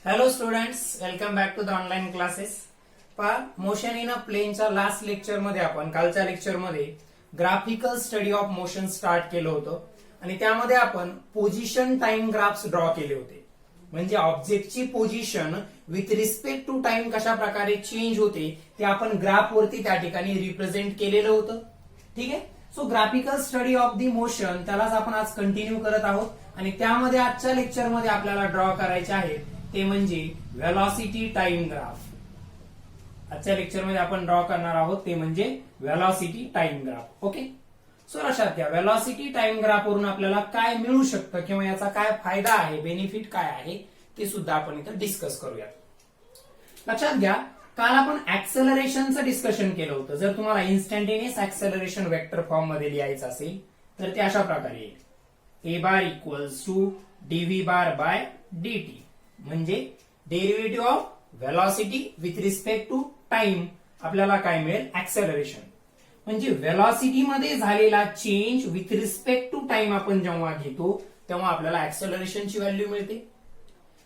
Hello students, welcome back to the online classes. पहा, motion in a प्लेनच्या last lecture मध्ये आपण कालच्या लेक्चर मध्ये graphical study of motion start केलं होतं आणि त्यामध्ये आपण पोझिशन टाइम ग्राफ्स ड्रॉ केले होते. म्हणजे ऑब्जेक्टची position with respect to time कशा प्रकारे चेंज होते ते आपण ग्राफ वरती त्या ठिकाणी रिप्रेझेंट केलेलं होतं. ठीक आहे. So graphical study of the motion त्यालाच आपण आज कंटिन्यू करत आहोत आणि त्यामध्ये आजच्या लेक्चर मध्ये आपल्याला ड्रॉ करायचे आहे ते म्हणजे व्हेलॉसिटी टाइम ग्राफ. आजच्या लेक्चर मध्ये आपण ड्रॉ करणार आहोत ते म्हणजे velocity time graph. Okay. So लक्षात घ्या, व्हेलॉसिटी टाइम ग्राफ वरून आपल्याला काय मिळू शकतं किंवा याचा काय फायदा आहे, बेनिफिट काय आहे ते सुद्धा आपण इथं डिस्कस करूयात. लक्षात घ्या, काल आपण ऍक्सेलरेशनचं डिस्कशन केलं होतं. जर तुम्हाला इन्स्टंटेनियस ऍक्सेलरेशन वेक्टर फॉर्म मध्ये लिहायचं असेल तर ते अशा प्रकारे येईल: a bar equals to dv bar by dt, म्हणजे derivative of velocity with respect to time आपल्याला काय मिळेल, ऍक्सेलरेशन. म्हणजे व्हेलॉसिटी मध्ये झालेला change with respect to time आपण जेव्हा घेतो तेव्हा आपल्याला ऍक्सेलरेशनची व्हॅल्यू मिळते.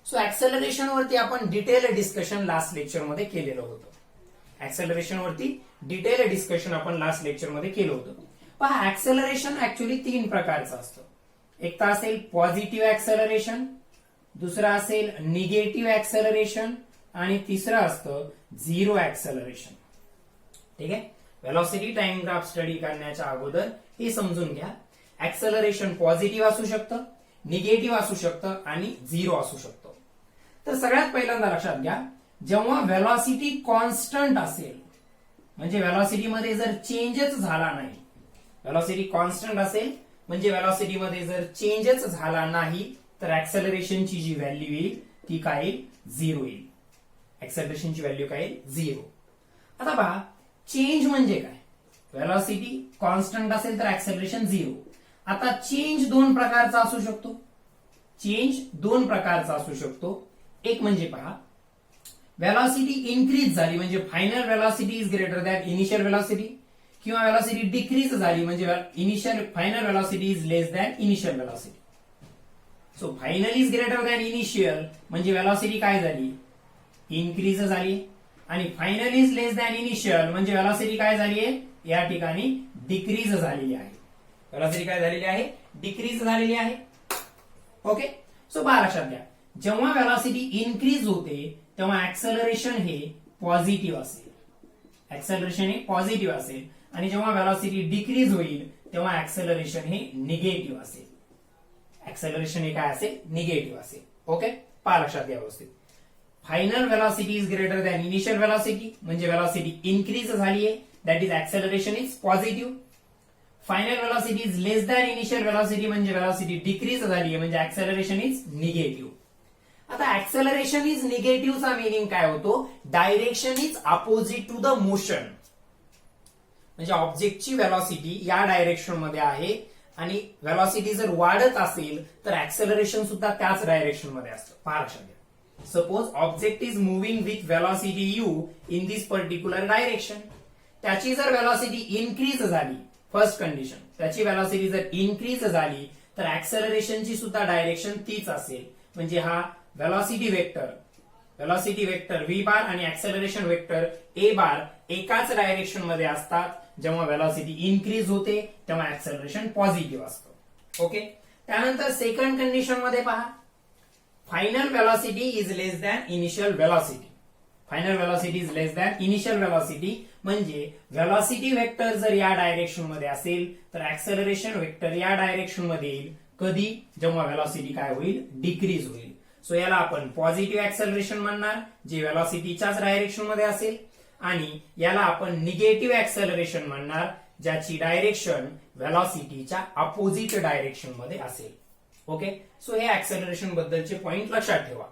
सो ऍक्सेलरेशन वरती आपण डिटेल डिस्कशन लास्ट लेक्चर मध्ये केलेलं होतं. ऍक्सेलरेशन वरती डिटेल डिस्कशन आपण लास्ट लेक्चर मध्ये केलं होतं. पहा, ऍक्सेलरेशन ऍक्च्युअली 3 प्रकारचं असतं. एक तर असेल पॉझिटिव्ह ऍक्सेलरेशन, दुसरं असेल निगेटिव्ह ऍक्सेलरेशन आणि तिसरं असतं झिरो ऍक्सेलरेशन. ठीक आहे. व्हेलॉसिटी टाइम ग्राफ स्टडी करण्याच्या अगोदर हे समजून घ्या, ऍक्सेलरेशन पॉझिटिव्ह असू शकतं, निगेटिव्ह असू शकतं आणि झिरो असू शकतं. तर सगळ्यात पहिल्यांदा लक्षात घ्या, जेव्हा व्हेलॉसिटी कॉन्स्टंट असेल म्हणजे व्हेलॉसिटी मध्ये जर चेंजच झाला नाही, व्हेलॉसिटी कॉन्स्टंट असेल म्हणजे व्हेलॉसिटी मध्ये जर चेंजच झाला नाही तर ऍक्सेलरेशनची जी व्हॅल्यू येईल ती काय येईल, झिरो येईल. ऍक्सेलरेशनची व्हॅल्यू काय येईल, झिरो. आता पहा, चेंज म्हणजे काय, व्हेलॉसिटी कॉन्स्टंट असेल तर ऍक्सेलरेशन झिरो. आता चेंज 2 प्रकारचा असू शकतो. चेंज 2 प्रकारचा असू शकतो. एक म्हणजे पहा, व्हेलॉसिटी इन्क्रीज झाली म्हणजे final velocity is greater than initial velocity, किंवा व्हेलॉसिटी डिक्रीज झाली म्हणजे final velocity is less than initial velocity. So final is greater than initial म्हणजे व्हेलॉसिटी काय झाली, इन्क्रीज झाली, आणि final is less than initial म्हणजे व्हेलॉसिटी काय झाली आहे, या ठिकाणी डिक्रीज झालेली आहे. व्हेलॉसिटी काय झालेली आहे, डिक्रीज झालेली आहे. ओके. सो बा लक्षात घ्या, जेव्हा व्हेलॉसिटी इन्क्रीज होते तेव्हा ऍक्सेलरेशन हे पॉझिटिव्ह असेल, ऍक्सेलरेशन हे पॉझिटिव्ह असेल, आणि जेव्हा व्हेलॉसिटी डिक्रीज होईल तेव्हा ऍक्सेलरेशन हे निगेटिव्ह असेल. ऍक्सेलरेशन हे काय असेल, निगेटिव्ह असेल. ओके. पहा लक्षात घ्या व्यवस्थित. Final velocity is greater than initial velocity म्हणजे व्हेलॉसिटी इन्क्रीज झाली आहे, that is acceleration is positive. Final velocity is less than initial velocity म्हणजे व्हेलॉसिटी डिक्रीज झाली आहे म्हणजे ऍक्सेलरेशन इज निगेटिव्ह. आता ऍक्सेलरेशन इज निगेटिव्हचा मिनिंग काय होतो, direction is opposite to the motion. म्हणजे ऑब्जेक्टची व्हेलॉसिटी या डायरेक्शन मध्ये आहे आणि व्हेलॉसिटी जर वाढत असेल तर ऍक्सेलरेशन सुद्धा त्याच डायरेक्शन मध्ये असतं. पहा लक्षात घ्या. Suppose object is moving with velocity you in this particular direction. त्याची जर व्हेलॉसिटी इन्क्रीज झाली, फर्स्ट कंडिशन, त्याची व्हेलॉसिटी जर इन्क्रीज झाली तर ऍक्सेलरेशनची सुद्धा डायरेक्शन तीच असेल. म्हणजे हा व्हेलॉसिटी वेक्टर व्ही बार आणि ऍक्सेलरेशन वेक्टर ए बार एकाच डायरेक्शन मध्ये असतात. जेव्हा व्हेलॉसिटी इन्क्रीज होते तेव्हा ऍक्सेलरेशन पॉझिटिव्ह असतं. ओके. त्यानंतर सेकंड कंडिशन मध्ये पहा, final velocity is less than initial velocity. Final velocity is less than initial velocity म्हणजे व्हेलॉसिटी वेक्टर जर या डायरेक्शन मध्ये असेल तर ऍक्सेलरेशन वेक्टर या डायरेक्शन मध्ये येईल. कधी, जेव्हा व्हेलॉसिटी काय होईल, डिक्रीज होईल. सो याला आपण पॉझिटिव्ह ऍक्सेलरेशन म्हणणार जे व्हेलॉसिटीच्याच डायरेक्शन मध्ये असेल, आणि याला आपण निगेटिव्ह ऍक्सेलरेशन म्हणणार ज्याची डायरेक्शन व्हेलॉसिटीच्या अपोजिट डायरेक्शन मध्ये असेल. ओके. सो हे ऍक्सेलरेशन बद्दलचे पॉइंट लक्षात ठेवा.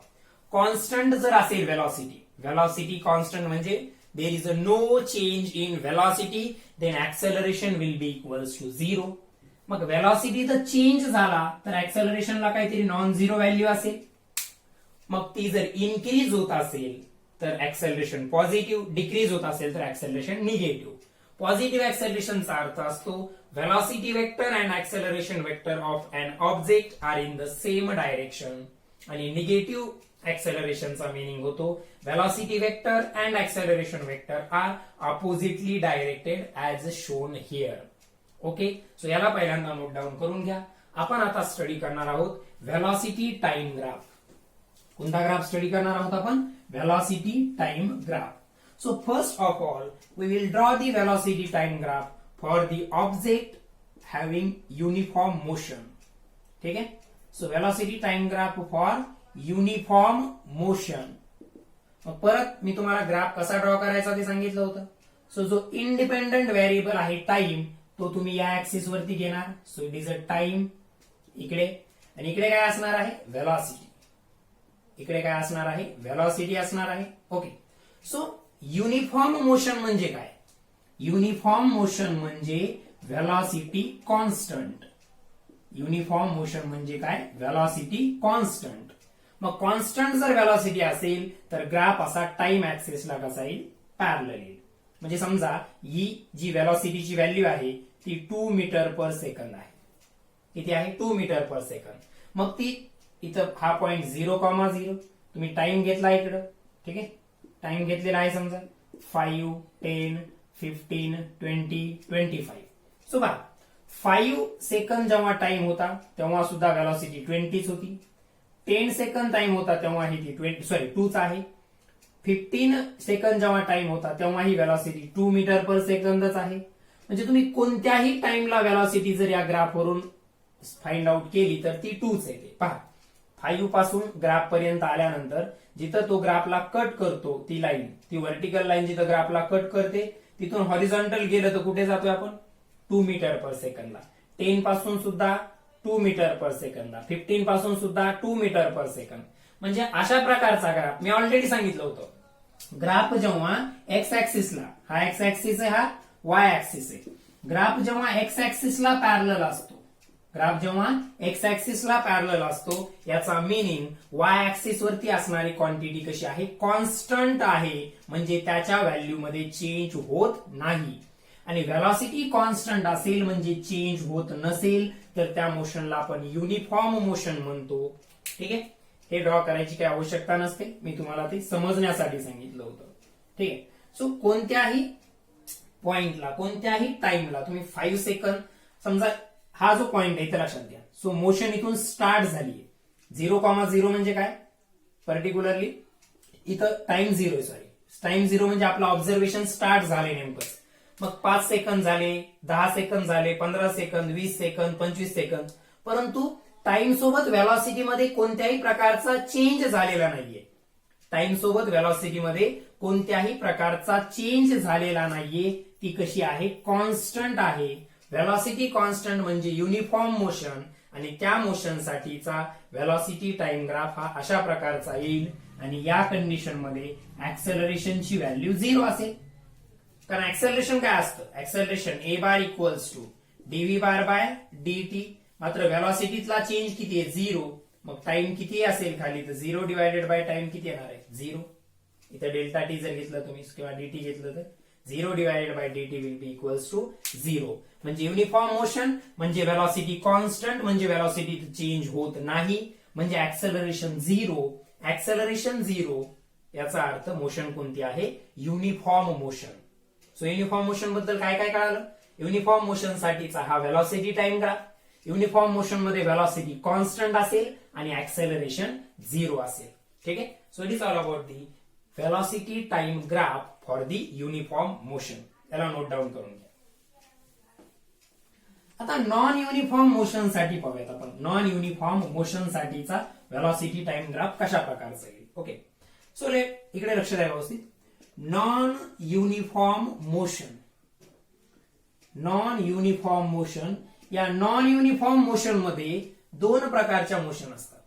कॉन्स्टंट जर असेल व्हेलॉसिटी कॉन्स्टंट म्हणजे there is a no change in velocity, then acceleration will be equals to zero. मग व्हेलॉसिटी जर चेंज झाला तर ऍक्सेलरेशनला काहीतरी नॉन झिरो व्हॅल्यू असेल. मग ती जर इन्क्रीज होत असेल तर ऍक्सेलरेशन पॉझिटिव्ह, डिक्रीज होत असेल तर ऍक्सेलरेशन निगेटिव्ह. पॉझिटिव्ह ऍक्सेलरेशनचा अर्थ असतो velocity vector and acceleration vector of an object are in the same direction आणि निगेटिव्ह ऍक्सेलरेशनचा मिनिंग होतो velocity vector and acceleration vector are oppositely directed as shown here. Okay, so याला पहिल्यांदा note down करून घ्या. आपण आता स्टडी करणार आहोत व्हेलॉसिटी टाइम ग्राफ. कोणता ग्राफ स्टडी करणार आहोत आपण? Velocity time graph. So first of all, we will draw the velocity time graph for the object having uniform motion. ठीक है? So velocity time graph for uniform motion. मग परत मी तुम्हाला graph कसा ड्रॉ करायचा ते सांगितलं होतं. सो जो इंडिपेंडंट व्हेरिएबल आहे टाइम तो तुम्ही या ऍक्सिस वरती घेणार. So it is a time इकडे, आणि इकडे काय असणार आहे? व्हेलॉसिटी. इकडे काय असणार आहे? व्हेलॉसिटी असणार आहे. ओके, सो युनिफॉर्म मोशन म्हणजे काय? युनिफॉर्म मोशन म्हणजे व्हेलॉसिटी कॉन्स्टंट. युनिफॉर्म मोशन म्हणजे काय? Velocity constant. मग कॉन्स्टंट जर व्हेलॉसिटी असेल तर ग्राफ असा टाइम ऍक्सिसला कसा येईल? पॅरलल येईल. म्हणजे समजा ही जी व्हेलॉसिटीची व्हॅल्यू आहे ती 2 मीटर पर सेकंद आहे. किती आहे? 2 मीटर पर सेकंद. मग ती इथं हा पॉइंट 0,0 तुम्ही टाइम घेतला इकडं. ठीक आहे, टाइम घेतलेला आहे समजा 5, 10, 15, 20, 25. सो बघा 5 सेकंद जेव्हा टाइम होता तेव्हा सुद्धा व्हेलॉसिटी 20च होती. 10 सेकंद टाइम होता तेव्हा ही ती 2च आहे. 15 सेकंद जेव्हा टाइम होता तेव्हा ही व्हेलॉसिटी 2 मीटर पर सेकंदच आहे. म्हणजे तुम्ही कोणत्याही टाइमला व्हेलॉसिटी जर या ग्राफवरून फाइंड आउट केली तर ती 2च येते. पहा 5 पासून ग्राफ पर्यंत आल्यानंतर जिथं तो ग्राफला कट करतो ती लाईन, ती व्हर्टिकल लाईन जिथं ग्राफला कट करते तिथून हॉरिझॉन्टल गेलं तर कुठे जातोय आपण? 2 मीटर पर सेकंदला. 10 पासून सुद्धा 2 मीटर पर सेकंदला. 15 पासून सुद्धा 2 मीटर पर सेकंद. म्हणजे अशा प्रकारचा ग्राफ मी ऑलरेडी सांगितलं होतं. ग्राफ जेव्हा एक्स ऍक्सिसला, हा एक्स ऍक्सिस आहे, हा वाय ऍक्सिस आहे. ग्राफ जेव्हा एक्स ऍक्सिसला पॅरलल असतो, ग्राफ जेव्हा एक्स ऍक्सिसला पॅरलल असतो याचा मीनिंग वाय ऍक्सिस वरती असणारी क्वांटिटी कशी आहे? कॉन्स्टंट आहे. म्हणजे त्याच्या व्हॅल्यू मध्ये चेंज होत नाही. आणि व्हेलॉसिटी कॉन्स्टंट असेल म्हणजे चेंज होत नसेल तर त्या मोशनला आपण युनिफॉर्म मोशन म्हणतो. ठीक आहे, हे ड्रॉ करायची काही आवश्यकता नसते. मी तुम्हाला ते समजण्यासाठी सांगितलं होतं. ठीक आहे, सो कोणत्याही पॉइंटला, कोणत्याही टाइमला तुम्ही 5 सेकंद समजा हा जो पॉइंट आहे इथे लक्षात घ्या. सो मोशन इथून स्टार्ट झाली. 0,0 म्हणजे काय? पर्टिक्युलरली इथं टाइम 0 आहे. सॉरी, टाइम 0 म्हणजे आपलं ऑब्झर्वेशन स्टार्ट झाले नेमकं. मग 5 सेकंद झाले, 10 सेकंद झाले, 15 सेकंद, 20 सेकंद, 25 सेकंद. परंतु टाइम सोबत व्हेलॉसिटी मध्ये कोणत्याही प्रकारचा चेंज झालेला नाहीये. टाइम सोबत व्हेलॉसिटी मध्ये कोणत्याही प्रकारचा चेंज झालेला नाहीये. ती कशी आहे? कॉन्स्टंट आहे. व्हेलॉसिटी कॉन्स्टंट म्हणजे युनिफॉर्म मोशन, आणि त्या मोशन साठीचा व्हेलॉसिटी टाइम ग्राफ हा अशा प्रकारचा येईल. आणि या कंडिशन मध्ये ऍक्सेलरेशनची व्हॅल्यू 0 असेल. कारण ऍक्सेलरेशन काय असतं? Acceleration a bar equals to dv bar by dt. मात्र व्हेलॉसिटीतला चेंज किती आहे? 0. मग टाइम किती असेल खाली? तर 0 डिवायडेड बाय टाइम किती येणार आहे? 0. इथं डेल्टा टी जर घेतलं तुम्ही किंवा dt घेतलं तर 0 divided by dt will be equals to 0. म्हणजे युनिफॉर्म मोशन म्हणजे व्हेलॉसिटी कॉन्स्टंट म्हणजे व्हेलॉसिटी चेंज होत नाही. म्हणजे ऍक्सेलरेशन 0. ऍक्सेलरेशन 0 याचा अर्थ मोशन कोणती आहे? Uniform motion. So uniform motion बद्दल काय काय कळालं? युनिफॉर्म मोशन साठीचा हा velocity time graph. Uniform motion मध्ये व्हेलॉसिटी कॉन्स्टंट असेल आणि ऍक्सेलरेशन 0 असेल. ठीक आहे, so it is all about the velocity time graph for the uniform motion. याला नोट डाऊन करून घ्या. आता नॉन युनिफॉर्म मोशन साठी पाहूयात आपण. नॉन युनिफॉर्म मोशन साठीचा व्हेलॉसिटी टाइम ग्राफ कशा प्रकारचा येईल. ओके, सो इकडे लक्ष द्या व्यवस्थित. Non uniform motion, non uniform motion, या नॉन युनिफॉर्म मोशन मध्ये 2 प्रकारच्या मोशन असतात.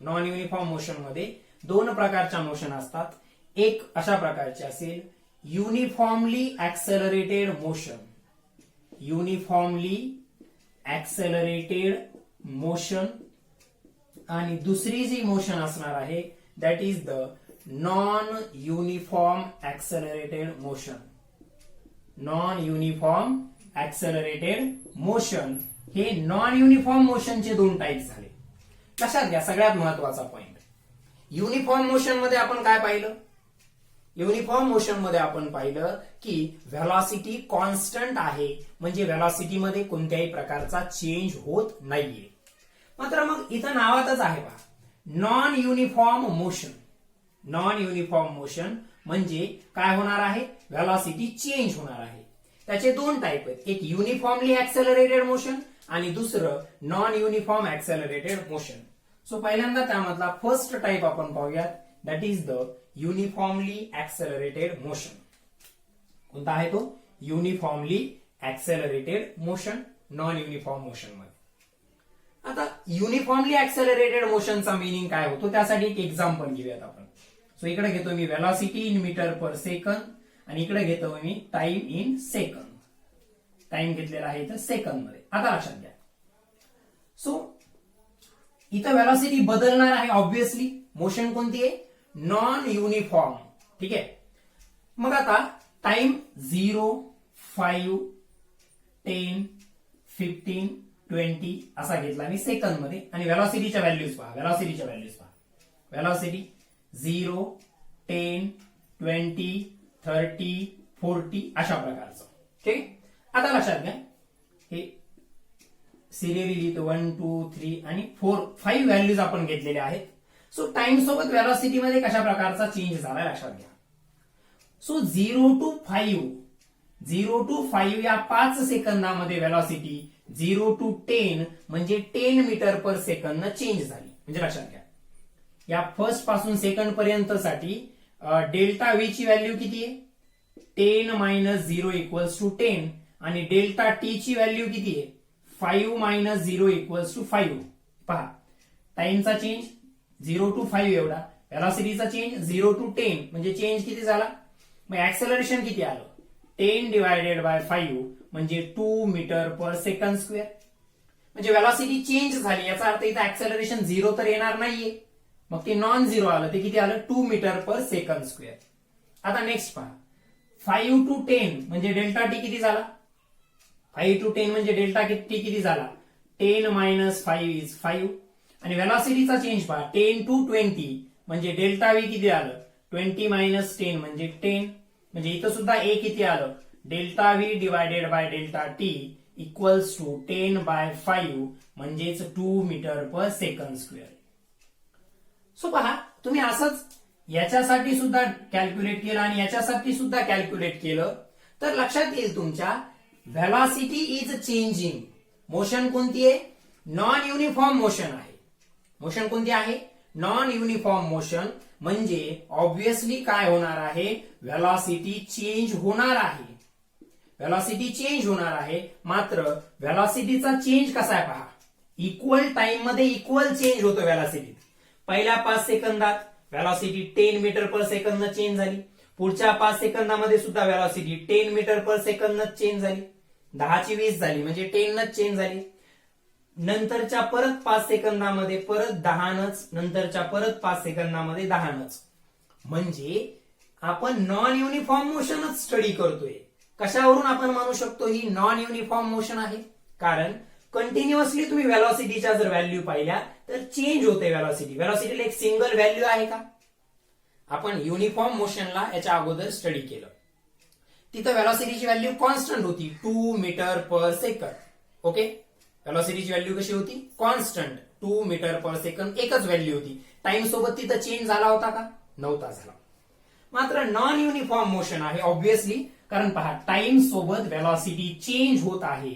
नॉन युनिफॉर्म मोशन मध्ये 2 प्रकारच्या मोशन असतात. एक अशा प्रकारचे असेल uniformly accelerated motion, uniformly accelerated motion, आणि दुसरी जी मोशन असणार आहे that is the non uniform accelerated motion. Non uniform accelerated motion. हे नॉन युनिफॉर्म मोशनचे 2 टाइप्स झाले. लक्षात घ्या सगळ्यात महत्वाचा पॉइंट. युनिफॉर्म मोशन मध्ये आपण काय पाहिलं? युनिफॉर्म मोशन मध्ये आपण पाहिलं की व्हेलॉसिटी कॉन्स्टंट आहे, म्हणजे व्हेलॉसिटी मध्ये कोणत्याही प्रकारचा चेंज होत नाहीये. मात्र मग इथं नावातच आहे पहा, non uniform motion. Non uniform motion म्हणजे काय होणार आहे? व्हेलॉसिटी चेंज होणार आहे. त्याचे दोन टाईप आहेत, एक युनिफॉर्मली ऍक्सेलरेटेड मोशन आणि दुसरं non uniform accelerated motion. So पहिल्यांदा त्यामधला फर्स्ट टाईप आपण पाहूयात, that is the uniformly accelerated motion. कोणता आहे तो? Uniformly accelerated motion, non uniform motion मध्ये. आता युनिफॉर्मली ऍक्सेलरेटेड मोशनचा मिनिंग काय होतो त्यासाठी एक एक्झाम्पल घेऊयात आपण. सो इकडे घेतो मी velocity in metre per second आणि इकडे घेतो मी टाइम इन सेकंद. टाइम घेतलेला आहे इथं सेकंद मध्ये. आता लक्षात घ्या, सो इथं व्हेलॉसिटी बदलणार आहे ऑब्व्हियसली. मोशन कोणती आहे? Non uniform. ठीक आहे. मग आता टाइम 0, 5, 10, 15, 20 असा घेतला मी सेकंद मध्ये आणि व्हेलॉसिटीच्या व्हॅल्यूज पहा. व्हेलॉसिटी 0, 10, 20, 30, 40 अशा प्रकारचं. ठीक. आता लक्षात घ्या, हे सिरियली लिहितो 1, 2, 3 आणि 4, 5 व्हॅल्यूज आपण घेतलेल्या आहेत. सो टाइम सोबत व्हेलॉसिटी मध्ये कशा प्रकारचा चेंज झाला लक्षात घ्या. सो 0 to 5 या 5 सेकंदामध्ये व्हेलॉसिटी 0 to 10 म्हणजे 10 मीटर पर सेकंद चेंज झाली. म्हणजे लक्षात घ्या, या फर्स्ट पासून सेकंड पर्यंत साठी डेल्टा व्ही ची व्हॅल्यू किती आहे? 10 - 0 = 10 आणि डेल्टा टी ची व्हॅल्यू किती आहे? 5 - 0 = 5. पहा, टाइमचा चेंज 0 to 5 एवढा, व्हेलॉसिटीचा चेंज 0 to 10 म्हणजे चेंज किती झाला? मग ऍक्सेलरेशन किती आलं? 10 / 5 म्हणजे 2 मीटर पर सेकंड स्क्वेअर. म्हणजे व्हेलॉसिटी चेंज झाली, याचा अर्थ इथं ऍक्सेलरेशन 0 तर येणार नाहीये, मग ते नॉन झिरो आलं. ते किती आलं? 2 मीटर पर सेकंड स्क्वेअर. आता नेक्स्ट पहा, 5 to 10 म्हणजे डेल्टा टी किती झाला? 5 to 10 म्हणजे डेल्टा टी किती झाला? 10 - 5 = 5. आणि व्हेलॉसिटीचा चेंज पहा, 10 to 20 म्हणजे डेल्टा व्ही किती आलं? 20 - 10 म्हणजे 10. म्हणजे इथं सुद्धा ए किती आलं? Delta V divided by delta t equals to 10/5 म्हणजेच 2 metre per second square. So पहा, तुम्ही असंच याच्यासाठी सुद्धा कॅल्क्युलेट केलं आणि याच्यासाठी सुद्धा कॅल्क्युलेट केलं तर लक्षात येईल तुमच्या, व्हेलॉसिटी इज चेंजिंग. मोशन कोणती आहे? नॉन युनिफॉर्म मोशन आहे. मोशन कोणती आहे? Non uniform motion. म्हणजे ऑब्व्हियसली काय होणार आहे? व्हेलॉसिटी चेंज होणार आहे. व्हेलॉसिटी चेंज होणार आहे. मात्र व्हेलॉसिटीचा चेंज कसा आहे पहा, इक्वल टाइम मध्ये इक्वल चेंज होतो व्हेलॉसिटी. पहिल्या 5 सेकंदात velocity 10 metre per second change झाली. पुढच्या 5 सेकंदामध्ये सुद्धा velocity 10 metre per second change झाली. 10 ची 20 झाली म्हणजे 10 चेंज झाली. नंतरच्या परत 5 सेकंदामध्ये परत 10, नंतरच्या परत 5 सेकंदामध्ये 10. म्हणजे आपण नॉन युनिफॉर्म मोशनच स्टडी करतोय. कशावरून आपण म्हणू शकतो ही नॉन युनिफॉर्म मोशन आहे? कारण कंटिन्युअसली तुम्ही व्हेलॉसिटीच्या जर व्हॅल्यू पाहिल्या तर चेंज होते व्हेलॉसिटी. व्हेलॉसिटीला एक सिंगल व्हॅल्यू आहे का? आपण युनिफॉर्म मोशनला याच्या अगोदर स्टडी केलं, तिथं व्हेलॉसिटीची व्हॅल्यू कॉन्स्टंट होती 2 metre per second. Okay, व्हेलॉसिटीची value कशी होती? कॉन्स्टंट 2 मीटर पर सेकंड, एकच व्हॅल्यू होती. टाइम सोबत तिथं चेंज झाला होता का? नव्हता झाला. मात्र नॉन युनिफॉर्म मोशन आहे ऑब्व्हियसली, कारण पहा टाइम सोबत व्हेलॉसिटी चेंज होत आहे.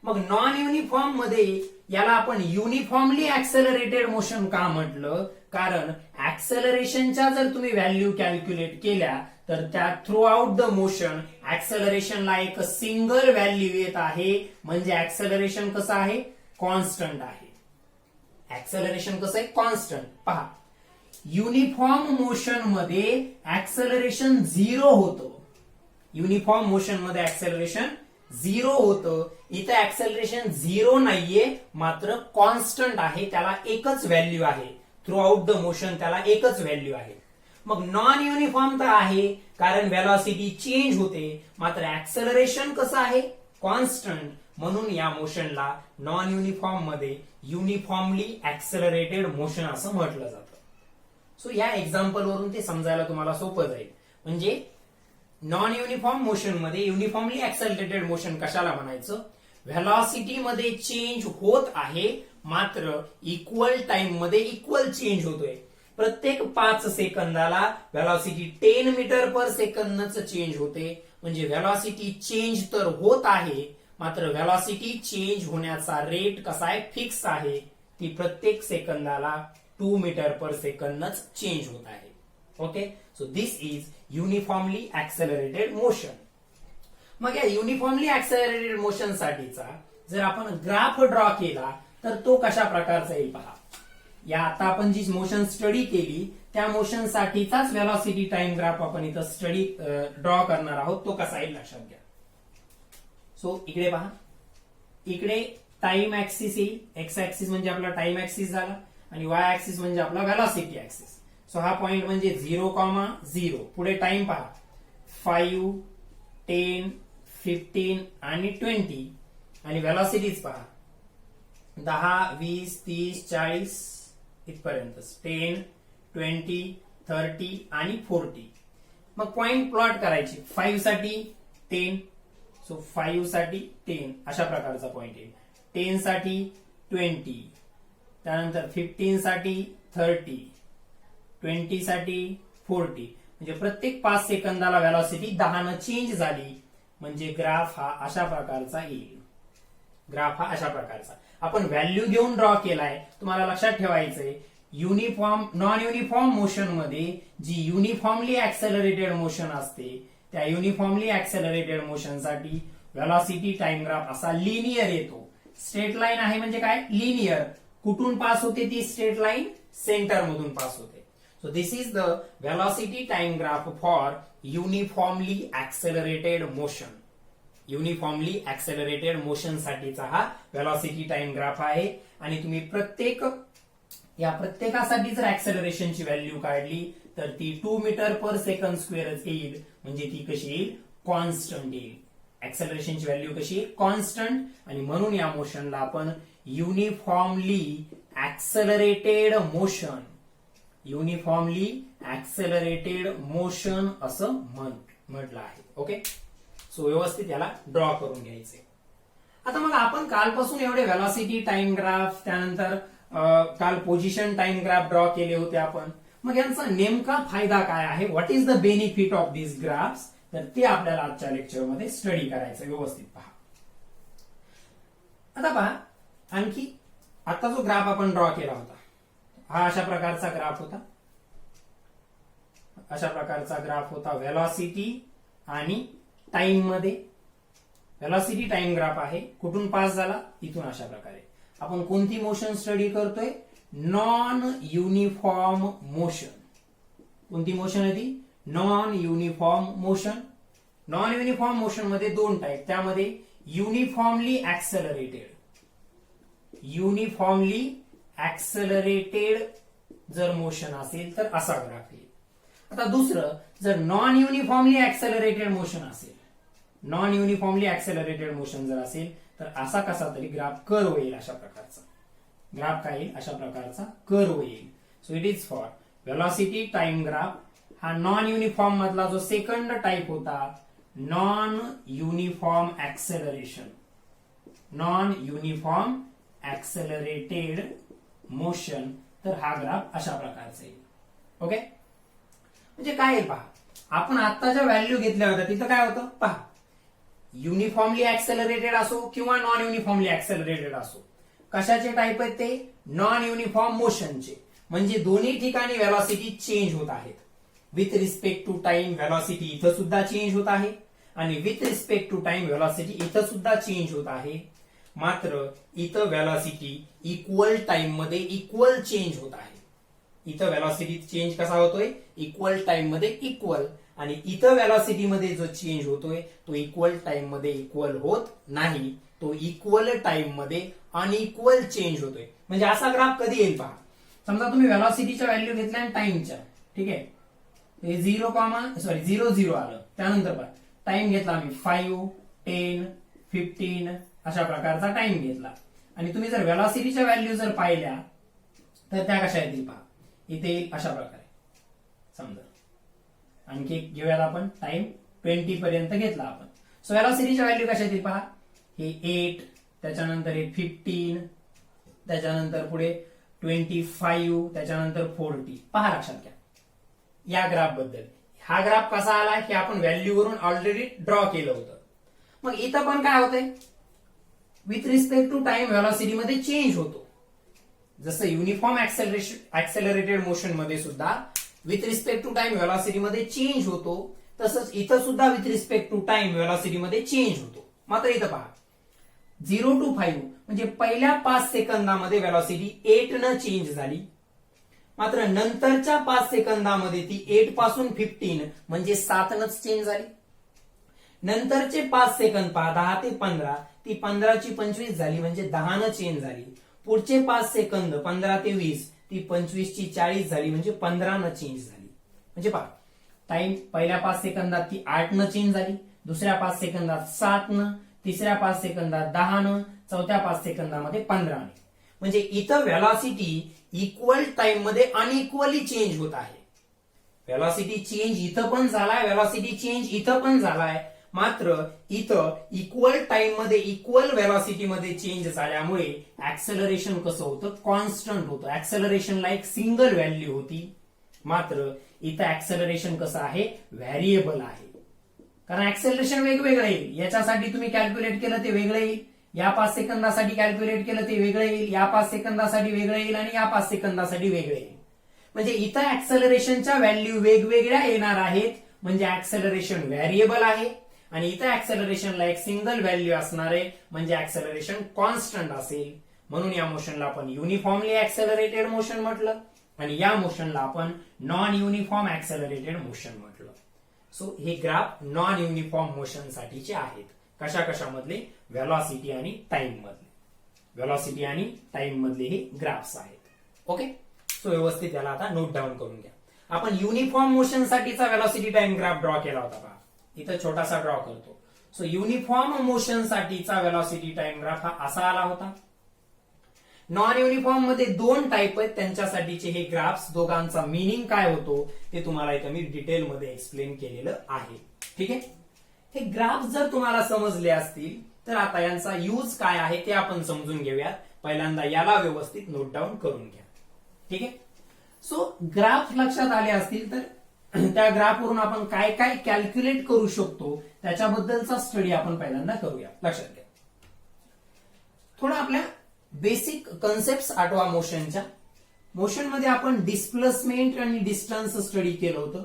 मग नॉन युनिफॉर्म मध्ये याला आपण युनिफॉर्मली ऍक्सेलरेटेड मोशन का म्हटलं? कारण ऍक्सेलरेशनच्या जर तुम्ही व्हॅल्यू कॅल्क्युलेट केल्या तर त्या थ्रू आउट द मोशन ऍक्सेलरेशनला एक सिंगल व्हॅल्यू येत आहे. म्हणजे ऍक्सेलरेशन कसं आहे? कॉन्स्टंट आहे. ऍक्सेलरेशन कसं आहे? कॉन्स्टंट. पहा, युनिफॉर्म मोशन मध्ये ऍक्सेलरेशन 0 होतं. युनिफॉर्म मोशन मध्ये ऍक्सेलरेशन 0 होतं. इथं ऍक्सेलरेशन 0 नाहीये, मात्र कॉन्स्टंट आहे. त्याला एकच व्हॅल्यू आहे. थ्रू आउट द मोशन त्याला एकच व्हॅल्यू आहे. मग नॉन युनिफॉर्म तर आहे कारण व्हेलॉसिटी चेंज होते, मात्र ऍक्सेलरेशन कसं आहे? कॉन्स्टंट. म्हणून या मोशनला नॉन युनिफॉर्म मध्ये युनिफॉर्मली ऍक्सेलरेटेड मोशन असं म्हटलं जातं. सो या एक्झाम्पल वरून ते समजायला तुम्हाला सोपं जाईल. म्हणजे नॉन युनिफॉर्म मोशन मध्ये युनिफॉर्मली ऍक्सलरेटेड मोशन कशाला म्हणायचं? व्हेलॉसिटी मध्ये चेंज होत आहे, मात्र इक्वल टाइम मध्ये इक्वल चेंज होतोय. प्रत्येक 5 सेकंदाला व्हेलॉसिटी 10 मीटर पर सेकंदच चेंज होते. म्हणजे व्हेलॉसिटी चेंज तर होत आहे, मात्र व्हेलॉसिटी चेंज होण्याचा रेट कसा आहे? फिक्स आहे. ती प्रत्येक सेकंदाला 2 मीटर पर सेकंदच चेंज होत आहे. Okay, so this is uniformly accelerated motion. मग या युनिफॉर्मली ऍक्सेलरेटेड मोशन साठीचा जर आपण ग्राफ ड्रॉ केला तर तो कशा प्रकारचा येईल पहा. या आता आपण जी मोशन स्टडी केली त्या मोशन साठीचाच व्हेलॉसिटी टाइम ग्राफ आपण इथं स्टडी ड्रॉ करणार आहोत. तो कसा येईल लक्षात घ्या. सो इकडे पहा, इकडे टाइम ऍक्सिस येईल. एक्स ऍक्सिस म्हणजे आपला टाइम ऍक्सिस झाला आणि वाय ऍक्सिस म्हणजे आपला व्हेलॉसिटी ऍक्सिस. सो हा पॉइंट म्हणजे 0,0. पुढे टाइम पहा, 5, 10, 15 आणि 20. आणि व्हेलॉसिटीज पहा, 10, 20, 30, 40 इथपर्यंत. 10, 20, 30 आणि 40. मग पॉइंट प्लॉट करायची. 5 साठी 10, सो 5 साठी 10 अशा प्रकारचा पॉइंट येईल. 10 साठी 20, त्यानंतर 15 साठी 30, 20 साठी 40. म्हणजे प्रत्येक 5 सेकंदाला व्हेलॉसिटी 10 न चेंज झाली. म्हणजे ग्राफ हा अशा प्रकारचा येईल. ग्राफ हा अशा प्रकारचा आपण व्हॅल्यू घेऊन ड्रॉ केलाय. तुम्हाला लक्षात ठेवायचंय, युनिफॉर्म नॉन युनिफॉर्म मोशन मध्ये जी युनिफॉर्मली ऍक्सेलरेटेड मोशन असते त्या युनिफॉर्मली ऍक्सेलरेटेड मोशन साठी व्हेलॉसिटी टाइम ग्राफ असा लिनियर येतो. स्ट्रेट लाईन आहे म्हणजे काय? लिनियर. कुठून पास होते ती स्ट्रेट लाईन? सेंटर मधून पास होते. So this is the velocity time graph for uniformly accelerated motion. Uniformly accelerated motion साठीचा हा व्हेलॉसिटी टाइम ग्राफ आहे. आणि तुम्ही प्रत्येकासाठी जर ऍक्सेलरेशनची व्हॅल्यू काढली तर ती 2 मीटर पर सेकंड स्क्वेअरच येईल. म्हणजे ती कशी येईल? कॉन्स्टंट येईल. ऍक्सेलरेशनची व्हॅल्यू कशी येईल? कॉन्स्टंट. आणि म्हणून या मोशनला आपण युनिफॉर्मली ऍक्सेलरेटेड मोशन असं म्हटलं आहे. ओके, सो व्यवस्थित याला ड्रॉ करून घ्यायचे. आता मग आपण कालपासून एवढे व्हेलॉसिटी टाइम ग्राफ, त्यानंतर काल पोझिशन टाइम ग्राफ ड्रॉ केले होते आपण. मग यांचा नेमका फायदा काय आहे? What is the benefit of this graphs? तर ते आपल्याला आजच्या लेक्चरमध्ये स्टडी करायचं. व्यवस्थित पहा. आता पहा, आणखी आता जो ग्राफ आपण ड्रॉ केला होता हा अशा प्रकारचा ग्राफ होता. अशा प्रकारचा ग्राफ होता व्हेलॉसिटी आणि टाइम मध्ये. व्हेलॉसिटी टाइम ग्राफ आहे. कुठून पास झाला? इथून. अशा प्रकारे आपण कोणती मोशन स्टडी करतोय? Non uniform motion. कोणती मोशन आहे ती? Non uniform motion. Non uniform motion मध्ये 2 टाईप. त्यामध्ये युनिफॉर्मली ऍक्सेलरेटेड जर मोशन असेल तर असा ग्राफ येईल. आता दुसरं, जर नॉन युनिफॉर्मली ऍक्सेलरेटेड मोशन असेल, नॉन युनिफॉर्मली ऍक्सेलरेटेड मोशन जर असेल तर असा कसा तरी ग्राफ कर्व येईल. अशा प्रकारचा ग्राफ काय येईल? अशा प्रकारचा कर्व येईल. So it is for velocity time graph. हा नॉन युनिफॉर्म मधला जो सेकंड टाइप होता, नॉन युनिफॉर्म ऍक्सेलरेटेड मोशन, तर हा ग्राफ अशा प्रकारचा येईल. ओके, म्हणजे काय येईल पहा. आपण आत्ताच्या व्हॅल्यू घेतल्या होत्या तिथं काय होतं पहा. युनिफॉर्मली ऍक्सेलरेटेड असो किंवा नॉन युनिफॉर्मली ऍक्सेलरेटेड असो, कशाचे टाईप आहेत ते? नॉन युनिफॉर्म मोशनचे. म्हणजे दोन्ही ठिकाणी व्हेलॉसिटी चेंज होत आहेत. With respect to time velocity इथं सुद्धा चेंज होत आहे आणि with respect to time velocity इथं सुद्धा चेंज होत आहे. मात्र इथं व्हेलॉसिटी इक्वल टाइम मध्ये इक्वल चेंज होत आहे. इथं व्हेलॉसिटी चेंज कसा होतोय? इक्वल टाइम मध्ये इक्वल. आणि इथं व्हेलॉसिटी मध्ये जो चेंज होतोय तो इक्वल टाइम मध्ये इक्वल होत नाही. तो इक्वल टाइम मध्ये अनइक्वल चेंज होतोय. म्हणजे असा ग्राफ कधी येईल पहा. समजा तुम्ही व्हेलॉसिटीच्या व्हॅल्यू घेतल्या आणि टाइमच्या, ठीक आहे, 0 आलं. त्यानंतर पहा टाइम घेतला आम्ही 5, 10, 15 अशा प्रकारचा टाइम घेतला. आणि तुम्ही जर व्हेलॉसिटीच्या व्हॅल्यू जर पाहिल्या तर त्या कशा येतील पहा. इथे येईल अशा प्रकारे. समजा आणखी एक घेऊयात आपण, टाइम 20 पर्यंत घेतला आपण. सो व्हेलॉसिटीची व्हॅल्यू कशा येतील पहा, हे 8, त्याच्यानंतर हे 15, त्याच्यानंतर पुढे 25, त्याच्यानंतर 40. पहा लक्षात घ्या या ग्राफ बद्दल. हा ग्राफ कसा आला की आपण व्हॅल्यू वरून ऑलरेडी ड्रॉ केलं होतं. मग इथं पण काय होतंय, with respect to time velocity मध्ये चेंज होतो. जसं युनिफॉर्म ऍक्सेलरेटेड मोशन मध्ये सुद्धा with respect to time velocity मध्ये चेंज होतो, तसंच इथं सुद्धा with respect to time velocity मध्ये चेंज होतो. मात्र इथं पहा 0 to 5 म्हणजे पहिल्या 5 सेकंदामध्ये व्हेलॉसिटी 8 न चेंज झाली, मात्र नंतरच्या 5 सेकंदामध्ये ती 8 पासून 15 म्हणजे 7 नच चेंज झाली. नंतरचे 5 सेकंद पहा 10 ते 15, ती 15 ची 25 झाली म्हणजे 10 न चेंज झाली. पुढचे 5 सेकंद 15 ते 20, ती 25 ची 40 झाली म्हणजे 15 न चेंज झाली. म्हणजे पहा टाइम पहिल्या 5 सेकंदात ती 8 न चेंज झाली, दुसऱ्या 5 सेकंदात 7 न, तिसऱ्या 5 सेकंदात 10 न, चौथ्या 5 सेकंदामध्ये 15 न. म्हणजे इथं व्हेलॉसिटी इक्वल टाइम मध्ये अनइक्वली चेंज होत आहे. व्हेलॉसिटी चेंज इथं पण झालाय, व्हेलॉसिटी चेंज इथं पण झालाय, मात्र इथं इक्वल टाइम मध्ये इक्वल व्हेलॉसिटी मध्ये चेंज झाल्यामुळे ऍक्सेलरेशन कसं होतं, कॉन्स्टंट होतं. ऍक्सेलरेशनला एक सिंगल व्हॅल्यू होती, मात्र इथं ऍक्सेलरेशन कसं आहे, व्हॅरिएबल आहे. कारण ऍक्सेलरेशन वेगवेगळं येईल. याच्यासाठी तुम्ही कॅल्क्युलेट केलं ते वेगळं येईल, या 5 सेकंदासाठी कॅल्क्युलेट केलं ते वेगळं येईल, या 5 सेकंदासाठी वेगळं येईल आणि या 5 सेकंदासाठी वेगळं येईल. म्हणजे इथं ऍक्सेलरेशनच्या व्हॅल्यू वेगवेगळ्या येणार आहेत, म्हणजे ऍक्सेलरेशन व्हॅरिएबल आहे. आणि इथं ऍक्सेलरेशनला एक सिंगल व्हॅल्यू असणार आहे, म्हणजे ऍक्सेलरेशन कॉन्स्टंट असेल. म्हणून या मोशनला आपण युनिफॉर्मली ऍक्सेलरेटेड मोशन म्हटलं आणि या मोशनला आपण नॉन युनिफॉर्म ऍक्सेलरेटेड मोशन म्हटलं. सो हे ग्राफ नॉन युनिफॉर्म मोशन साठीचे आहेत. कशा कशामधले, व्हेलॉसिटी आणि टाइम मधले. व्हेलॉसिटी आणि टाइम मधले हे ग्राफ्स आहेत. ओके, सो व्यवस्थित याला आता नोट डाऊन करून घ्या. आपण युनिफॉर्म मोशन साठीचा व्हेलॉसिटी टाइम ग्राफ ड्रॉ केला होता पहा, इथं छोटासा ड्रॉ करतो. सो युनिफॉर्म मोशन साठीचा व्हेलॉसिटी टाइम ग्राफ हा असा आला होता. नॉन युनिफॉर्म मध्ये 2 टाईप आहेत, त्यांच्यासाठीचे हे ग्राफ्स, दोघांचा मिनिंग काय होतो ते तुम्हाला इथं मी डिटेलमध्ये एक्सप्लेन केलेलं आहे. ठीक आहे, हे ग्राफ जर तुम्हाला समजले असतील तर आता यांचा यूज काय आहे ते आपण समजून घेऊयात. पहिल्यांदा याला व्यवस्थित नोट डाऊन करून घ्या. ठीक आहे, सो ग्राफ लक्षात आले असतील तर त्या ग्राफवरून आपण काय काय कॅल्क्युलेट करू शकतो त्याच्याबद्दलचा स्टडी आपण पहिल्यांदा करूया. लक्षात घ्या, थोडं आपल्या बेसिक कन्सेप्ट आठवा मोशनच्या. मोशनमध्ये आपण डिस्प्लेसमेंट आणि डिस्टन्स स्टडी केलं होतं.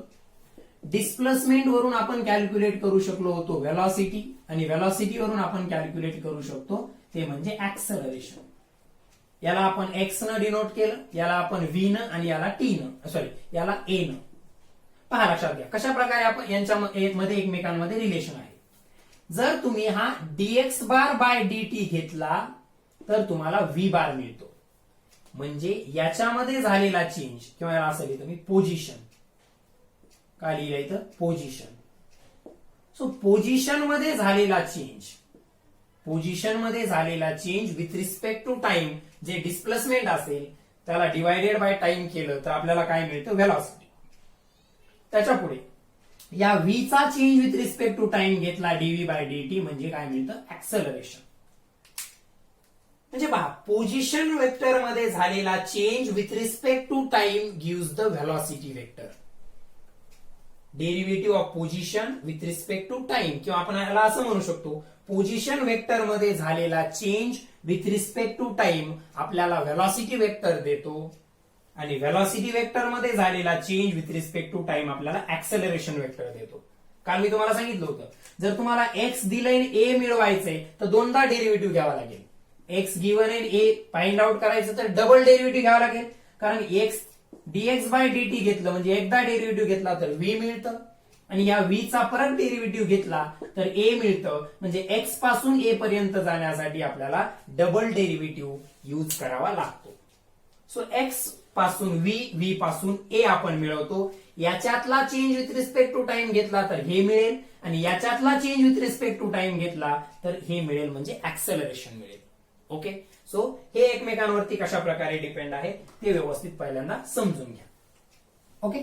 डिस्प्लेसमेंट वरून आपण कॅल्क्युलेट करू शकलो होतो व्हेलॉसिटी, आणि व्हेलॉसिटी वरून आपण कॅल्क्युलेट करू शकतो ते म्हणजे ऍक्सेलरेशन. याला आपण एक्स न डिनोट केलं, याला आपण व्ही न आणि याला टी न, सॉरी याला ए न. पहा लक्षात घ्या कशा प्रकारे आपण यांच्यामध्ये एकमेकांमध्ये रिलेशन आहे. जर तुम्ही हा डीएक्स बार बाय डी घेतला तर तुम्हाला व्ही बार मिळतो. म्हणजे याच्यामध्ये झालेला चेंज, किंवा याला असं लिहितो मी पोझिशन, काय लिहिलं इथं, पोझिशन. सो पोझिशन मध्ये झालेला चेंज, पोझिशन मध्ये झालेला change with respect to time जे डिस्प्लेसमेंट असेल त्याला डिवायडेड बाय टाइम केलं तर आपल्याला काय मिळतं, व्हेलॉसिटी. त्याच्या पुढे या व्ही चा change with respect to time घेतला डीव्ही बाय डी म्हणजे काय मिळतं, ऍक्सेलरेशन. म्हणजे पहा पोझिशन वेक्टर मध्ये झालेला change with respect to time gives the velocity vector. Derivative of position with respect to time, किंवा आपण याला असं म्हणू शकतो पोझिशन वेक्टर मध्ये झालेला change with respect to time आपल्याला व्हेलॉसिटी वेक्टर देतो, आणि व्हेलॉसिटी वेक्टर मध्ये झालेला change with respect to time आपल्याला ऍक्सेलरेशन वेक्टर देतो. काल मी तुम्हाला सांगितलं होतं जर तुम्हाला एक्स दिलंय ए मिळवायचंय तर 2दा डेरिव्हेटिव्ह घ्यावा लागेल. एक्स गिव्हन एंड ए फाइंड आउट करायचं तर डबल डेरिव्हेटिव्ह घ्यावा लागेल, कारण एक्स डीएक्स बाय डी घेतलं म्हणजे एकदा डेरिव्हेटिव्ह घेतला तर व्ही मिळतं, आणि या व्ही चा परत डेरिव्हेटिव्ह घेतला तर ए मिळतं. म्हणजे एक्स पासून ए पर्यंत जाण्यासाठी आपल्याला डबल डेरिव्हेटिव्ह यूज करावा लागतो. सो एक्स पासून व्ही पासून ए आपण मिळवतो. याच्यातला change with respect to time घेतला तर हे मिळेल, आणि याच्यातला change with respect to time घेतला तर हे मिळेल, म्हणजे ऍक्सेलरेशन मिळेल. ओके, सो हे एकमेकांवरती कशा प्रकारे डिपेंड आहे ते व्यवस्थित पहिल्यांदा समजून घ्या. Okay,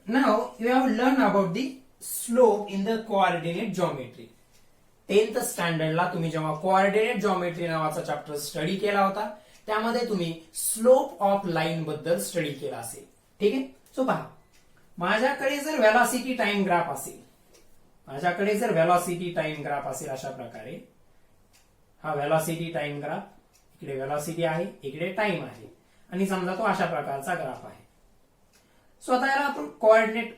Now you have learned about the slope in the coordinate geometry. 10th स्टँडर्डला तुम्ही जेव्हा कोऑर्डिनेट जॉमेट्री नावाचा चॅप्टर स्टडी केला होता त्यामध्ये तुम्ही स्लोप ऑफ लाईन बद्दल स्टडी केला असेल. ठीक आहे. सो पहा, माझ्याकडे जर व्हेलॉसिटी टाइम ग्राफ असेल, अशा प्रकारे हा व्हेलॉसिटी टाइम ग्राफ, इकडे व्हेलॉसिटी आहे, इकडे टाइम आहे, आणि समजा तो अशा प्रकारचा ग्राफ आहे. सो आता याला आपण कोऑर्डिनेट,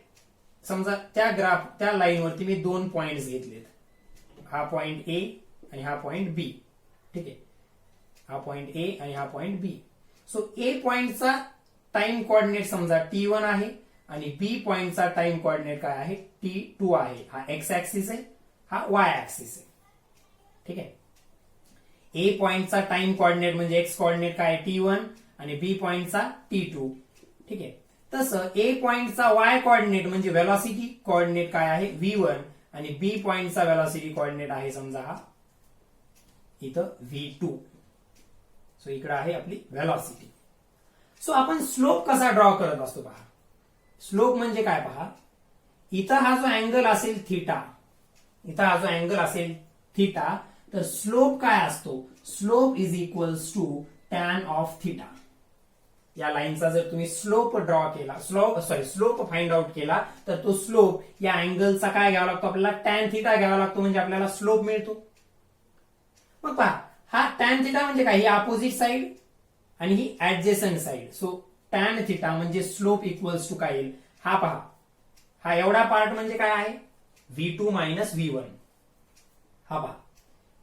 समजा त्या लाईनवरती मी 2 पॉइंट्स घेतलेत, हा पॉइंट ए आणि हा पॉइंट बी. ठीक आहे. हा पॉइंट ए आणि हा पॉइंट बी. सो ए पॉइंटचा टाइम कोऑर्डिनेट समजा T1 आहे आणि बी पॉइंटचा टाइम कोऑर्डिनेट काय आहे, T2 आहे. हा एक्स ऍक्सिस आहे, हा वाय ऍक्सिस आहे. ठीक आहे. ए पॉइंटचा टाइम कोऑर्डिनेट म्हणजे एक्स कोऑर्डिनेट काय आहे, T1, आणि बी पॉइंटचा T2. ठीक आहे. तसं ए पॉइंटचा वाय कोऑर्डिनेट म्हणजे व्हेलॉसिटी कोऑर्डिनेट काय आहे, V1, आणि बी पॉइंटचा व्हेलॉसिटी कोऑर्डिनेट आहे समजा हा इथं V2. सो इकडे आहे आपली व्हेलॉसिटी. सो आपण स्लोप कसा ड्रॉ करत असतो पहा. स्लोप म्हणजे काय पहा, इथं हा जो अँगल असेल थिटा, तर स्लोप काय असतो, slope is equals to tan of theta. या लाईनचा जर तुम्ही स्लोप ड्रॉ केला, स्लोप फाइंड आउट केला, तर तो स्लोप या अँगलचा काय घ्यावा लागतो आपल्याला, टॅन थिटा घ्यावा लागतो, म्हणजे आपल्याला स्लोप मिळतो. मग पहा, हा टॅन थिटा म्हणजे काय, ही अपोजिट साइड आणि ही adjacent side. So tan theta म्हणजे स्लोप इक्वल्स टू काय येईल, हा पहा, हा एवढा पार्ट म्हणजे काय आहे, V2 मायनस V1. हा पहा,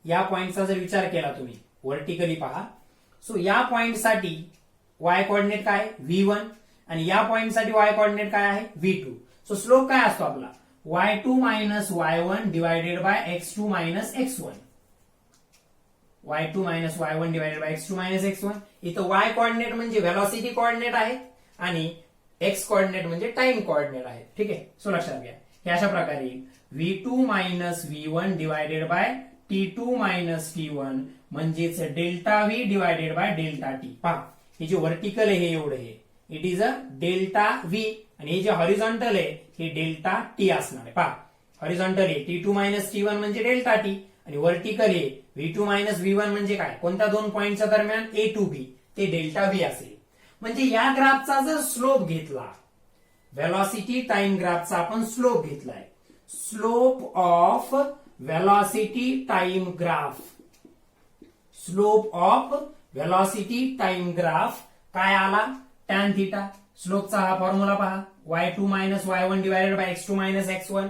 या पॉइंटचा जर विचार केला तुम्ही व्हर्टिकली पहा, सो या पॉइंटसाठी वाय कोऑर्डिनेट काय आहे, V1, आणि या पॉइंटसाठी वाय कोऑर्डिनेट काय आहे, V2. सो स्लोप काय असतो आपला, y2 minus y1 divided by x2 minus x1. y2 minus y1 divided by x2 minus x1. इथं y कोऑर्डिनेट म्हणजे व्हेलॉसिटी कोऑर्डिनेट आहे आणि x कोऑर्डिनेट म्हणजे टाइम कोऑर्डिनेट आहे. ठीक आहे. सो लक्षात घ्या, हे अशा प्रकारे V2 minus V1 divided by T2 minus T1 म्हणजेच delta V divided by delta T. पहा, हे जे व्हर्टिकल आहे हे एवढं आहे, it is a delta V, आणि हे जे हॉरिझॉन्टल आहे हे डेल्टा T असणार आहे. पहा, हॉरिझॉन्टल आहे T2 मायनस T1 म्हणजे डेल्टा T, आणि व्हर्टिकल आहे V2 मायनस V1 म्हणजे काय, कोणत्या 2 पॉइंटच्या दरम्यान A टू B, ते डेल्टा V असेल. म्हणजे या ग्राफचा जर स्लोप घेतला, व्हेलॉसिटी टाइम ग्राफचा आपण स्लोप घेतलाय, slope of velocity time graph, slope of velocity time graph काय आला, टॅन थिटा. स्लोपचा हा फॉर्म्युला पहा, y2 minus y1 divided by x2 minus x1.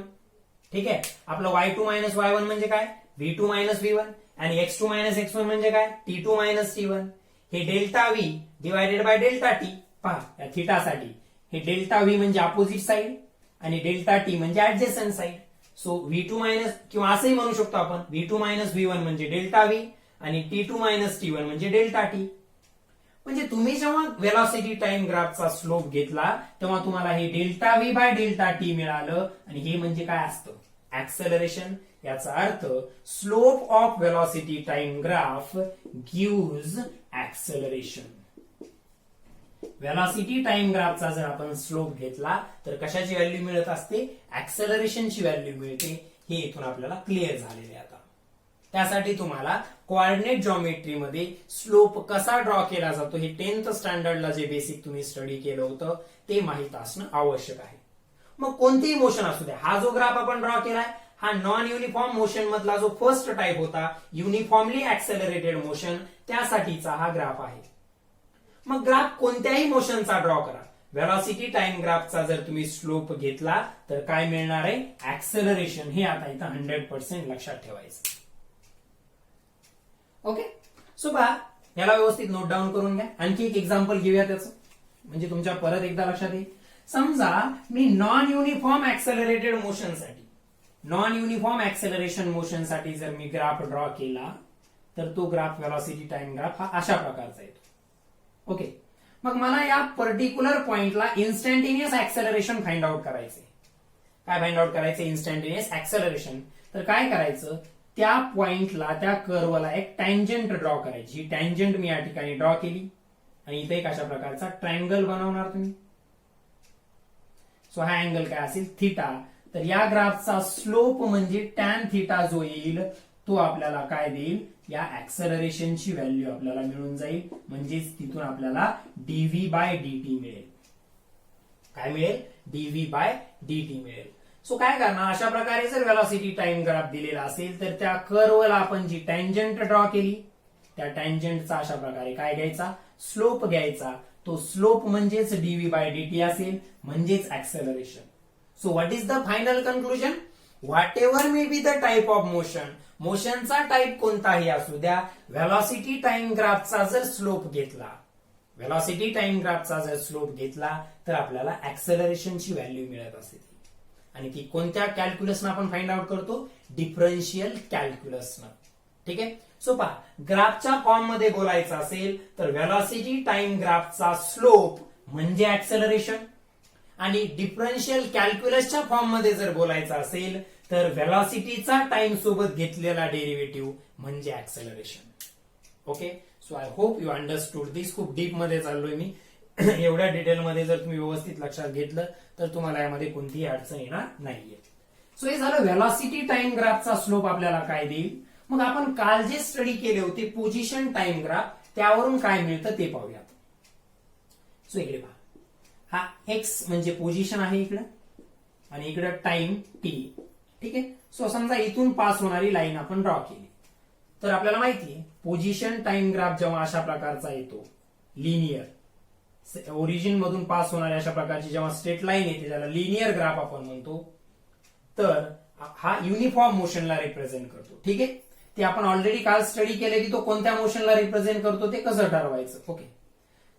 ठीक आहे. आपलं y2 मायनस y1 म्हणजे काय, V2 मायनस V1, आणि x2 मायनस x1 म्हणजे काय, T2 मायनस T1. हे delta V divided by delta T. पहा, या थिटासाठी हे डेल्टा V म्हणजे अपोजिट साइड आणि डेल्टा T म्हणजे adjacent side. So V2 minus, किंवा असंही म्हणू शकतो आपण, V2 मायनस V1 म्हणजे डेल्टा V आणि T2 मायनस T1 म्हणजे डेल्टा T. म्हणजे तुम्ही जेव्हा व्हेलॉसिटी टाइम ग्राफचा स्लोप घेतला तेव्हा तुम्हाला हे delta V by delta T मिळालं, आणि हे म्हणजे काय असतं, ऍक्सेलरेशन. याचा अर्थ slope of velocity time graph gives acceleration. Velocity time ग्राफचा जर आपण स्लोप घेतला तर कशाची व्हॅल्यू मिळत असते, ऍक्सेलरेशनची व्हॅल्यू मिळते. हे इथून आपल्याला क्लिअर झालेले आहे. आता त्यासाठी तुम्हाला कोऑर्डिनेट जॉमेट्रीमध्ये स्लोप कसा ड्रॉ केला जातो हे 10th स्टँडर्डला जे बेसिक तुम्ही स्टडी केलं होतं ते माहित असणं आवश्यक आहे. मग कोणतेही मोशन असू द्या, हा जो ग्राफ आपण ड्रॉ केलाय हा नॉन युनिफॉर्म मोशन मधला जो फर्स्ट टाइप होता, युनिफॉर्मली ऍक्सेलरेटेड मोशन, त्यासाठीचा हा ग्राफ आहे. मग ग्राफ कोणत्याही मोशनचा ड्रॉ करा, व्हेलॉसिटी टाइम ग्राफचा जर तुम्ही स्लोप घेतला तर काय मिळणार आहे, ऍक्सेलरेशन. हे आता इथं 100% लक्षात ठेवायचं. ओके. सो पहा, याला व्यवस्थित नोट डाऊन करून घ्या. आणखी एक एक्झाम्पल घेऊया त्याचं, म्हणजे तुमच्या परत एकदा लक्षात येईल. समजा मी नॉन युनिफॉर्म ऍक्सेलरेटेड मोशनसाठी, नॉन युनिफॉर्म ऍक्सेलरेशन मोशनसाठी जर मी ग्राफ ड्रॉ केला तर तो ग्राफ व्हेलॉसिटी टाइम ग्राफ हा अशा प्रकारचा येतो. ओके. मग मला या पर्टिक्युलर पॉइंटला इन्स्टंटेनियस ऍक्सेलरेशन फाइंड आउट करायचे. काय फाइंड आउट करायचे, इन्स्टंटेनियस ऍक्सेलरेशन. तर काय करायचं, त्या पॉइंटला, त्या कर्वला एक टँजंट ड्रॉ करायची. ही टँजंट मी या ठिकाणी ड्रॉ केली आणि इथे एक अशा प्रकारचा ट्रायंगल बनवणार तुम्ही. सो हा अँगल काय असेल थिटा. तर या ग्राफचा स्लोप म्हणजे टॅन थिटा जो येईल तो आपल्याला काय देईल, या ऍक्सेलरेशनची व्हॅल्यू आपल्याला मिळून जाईल. म्हणजेच तिथून आपल्याला डीव्ही बाय डीटी मिळेल. काय मिळेल, डीव्ही बाय डीटी मिळेल. सो काय करणार, अशा प्रकारे जर व्हेलॉसिटी टाइम ग्राफ दिलेला असेल तर त्या कर्वला आपण जी टँजंट ड्रॉ केली त्या टँजंटचा अशा प्रकारे काय घ्यायचा, स्लोप घ्यायचा. तो स्लोप म्हणजेच डीव्ही बाय डीटी असेल, म्हणजेच acceleration. So what is the final conclusion, whatever may be the type of motion, मोशनचा टाइप कोणताही असू द्या, व्हेलॉसिटी टाइम ग्राफचा जर स्लोप घेतला, व्हेलॉसिटी टाइम ग्राफचा जर स्लोप घेतला तर आपल्याला ऍक्सेलरेशनची व्हॅल्यू मिळत असते. आणि ती कोणत्या कॅल्क्युलसनं आपण फाइंड आउट करतो, डिफरन्शियल कॅल्क्युलसनं. ठीक आहे. सो पहा, ग्राफच्या फॉर्म मध्ये बोलायचं असेल तर व्हेलॉसिटी टाइम ग्राफचा स्लोप म्हणजे ऍक्सेलरेशन, आणि डिफरन्शियल कॅल्क्युलसच्या फॉर्म मध्ये जर बोलायचं असेल तर व्हेलॉसिटीचा टाइम सोबत घेतलेला डेरिव्हेटिव्ह म्हणजे acceleration. Okay. So I hope you understood this. खूप डीप मध्ये चाललोय मी. एवढ्या डिटेलमध्ये जर तुम्ही व्यवस्थित लक्षात घेतलं तर तुम्हाला यामध्ये कोणतीही अडचण येणार नाहीये. सो हे झालं व्हेलॉसिटी टाइम ग्राफचा स्लोप आपल्याला काय देईल. मग आपण काल जे स्टडी केले होते पोझिशन टाइम ग्राफ, त्यावरून काय मिळतं ते पाहूयात. सो इकडे पहा, हा एक्स म्हणजे पोझिशन आहे इकडं, आणि इकडं टाइम टी. ठीक आहे. सो समजा इथून पास होणारी लाईन आपण ड्रॉ केली तर आपल्याला माहितीये पोझिशन टाइम ग्राफ जेव्हा अशा प्रकारचा येतो, लिनियर ओरिजिन मधून पास होणारी अशा प्रकारची जेव्हा स्ट्रेट लाईन येते त्याला लिनियर ग्राफ आपण म्हणतो. तर हा युनिफॉर्म मोशनला रिप्रेझेंट करतो. ठीक आहे. ते आपण ऑलरेडी काल स्टडी केले की तो कोणत्या मोशनला रिप्रेझेंट करतो ते कसं ठरवायचं. ओके.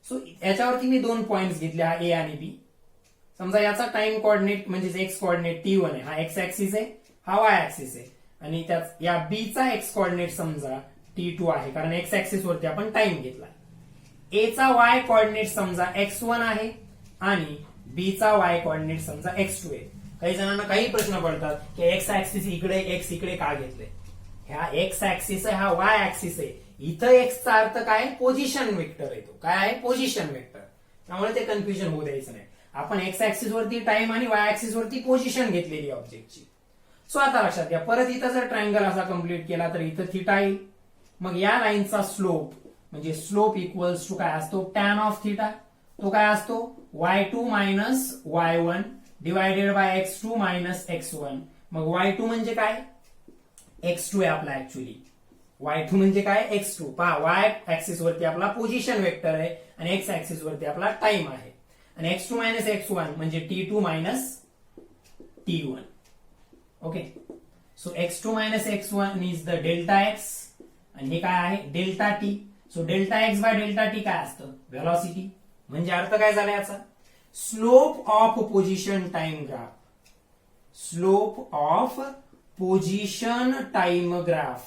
सो याच्यावरती मी 2 पॉइंट्स घेतले, हा ए आणि बी. समजा याचा टाइम कोऑर्डिनेट म्हणजे एक्स कोऑर्डिनेट T1 आहे, हा एक्स ऍक्सिस आहे, हा वाय ऍक्सिस आहे, आणि त्यात या बी चा एक्स कोऑर्डिनेट समजा T2 आहे कारण एक्स ऍक्सिस वरती आपण टाइम घेतला. ए चा वाय कोऑर्डिनेट समजा x1 आहे आणि बी चा वाय कोऑर्डिनेट समजा x2 आहे. काही जणांना काही प्रश्न पडतात की एक्स ऍक्सिस इकडे, एक्स इकडे का घेतले. ह्या एक्स ऍक्सिस आहे, हा वाय ऍक्सिस आहे. इथं एक्सचा अर्थ काय, पोझिशन वेक्टर येतो. काय आहे, पोझिशन वेक्टर. त्यामुळे ते कन्फ्युजन होऊ द्यायचं नाही. आपण एक्स ऍक्सिस वरती टाइम आणि वाय ऍक्सिस वरती पोझिशन घेतलेली ऑब्जेक्टची. सो आता लक्षात घ्या, परत इथं जर ट्रायंगल असा कम्प्लीट केला तर इथं थिटा येईल. मग या लाईनचा स्लोप म्हणजे स्लोप इक्वल्स टू काय असतो, टॅन ऑफ थिटा. तो काय असतो, y2 minus y1 divided by x2 minus x1. मग y2 म्हणजे काय, x2 आहे आपला ऍक्च्युअली. y2 म्हणजे काय, x2. पहा, y ऍक्सिस वरती आपला पोझिशन वेक्टर आहे आणि x ऍक्सिस वरती आपला टाइम आहे. आणि x2 मायनस x1 म्हणजे T2 minus T1. Okay. So x2 minus x1 is the delta x आणि हे काय आहे, delta T. So delta X by delta T काय असतं, व्हेलॉसिटी. म्हणजे अर्थ काय झाला याचा, slope of position time graph. Slope of position time graph.